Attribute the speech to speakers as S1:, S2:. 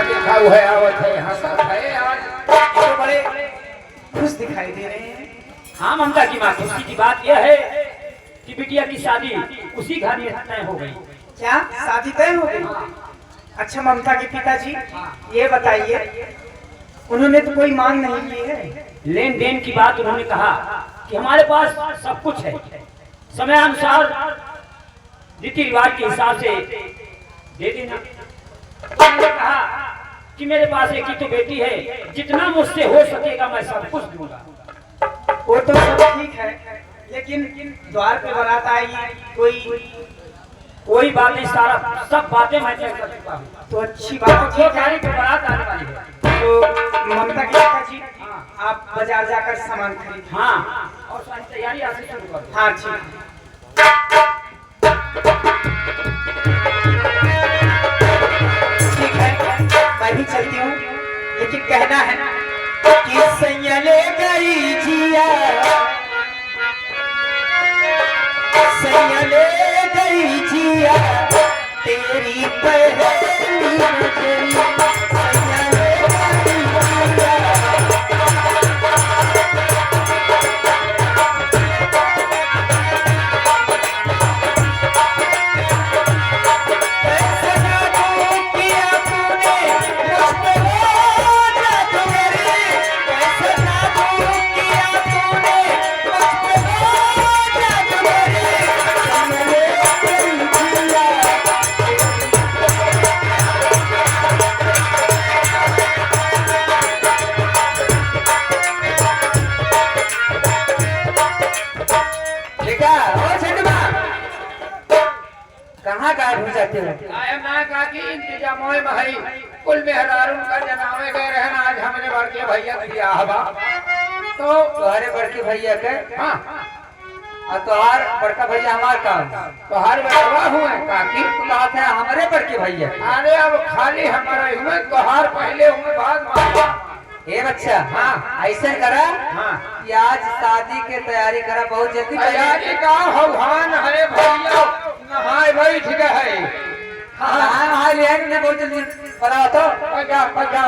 S1: देखा हुआ है आवत है हंसत है आज
S2: तो बड़े खुश दिखाई दे रहे हैं।
S3: हाँ ममता की माँ, खुशी की बात यह है कि बिटिया की शादी उसी घर में तय हो गई।
S2: क्या शादी तय हो गई? अच्छा ममता के पिताजी ये बताइए, उन्होंने तो कोई मांग नहीं की है।
S3: लेन देन की बात उन्होंने कहा कि हमारे पास सब कुछ है, समय अनुसार रीति रिवाज के हिसाब से दे देना। उन्होंने कहा कि मेरे पास एक ही तो बेटी है, जितना मुझसे हो सकेगा मैं सब कुछ दूंगा।
S2: वो तो सब ठीक है, लेकिन द्वार पे बारात आएगी,
S3: कोई बात नहीं, सारा सब बातें मैं तय कर चुका हूँ।
S2: तो अच्छी बात है।
S3: 2 तारीख को बारात आने वाली है।
S2: तो ममता के पिताजी आप बाजार जाकर सामान खरीद।
S3: हाँ, और सारी तैयारी आज से शुरू कर दो।
S2: हाँ ठीक। ठीक है, मैं भी चलती हूँ, लेकिन कहना है कि सैया ले गई जिया, सैया ले गई जिया तेरी पहली नजरिया, सैया ले गई जिया। कहाँ गायब हो जाते हो?
S1: कायम ना का की इंतजाम होए भाई कुल मेहरारून का जनावे गए रहना आज हमरे बड़के भैया के बियाह बा
S4: तो तुम्हारे बड़के भैया के
S1: हां
S4: और तुम्हार बड़का भैया हमार काम
S1: तो हर बेटवा हुए काकी
S4: तो बात है हमारे बड़के भैया।
S1: अरे अब खाली हमारा हुए तो हर पहले हुए बाद में
S4: ए बच्चा
S1: हाँ
S4: ऐसे करा
S1: हाँ
S4: कि आज शादी के तैयारी करा, बहुत जल्दी
S1: तैयारी का हौहान है भैया नहाए बैठ गए
S4: हाँ हाँ ले बहुत जल्दी बनाओ तो
S1: पगा पगा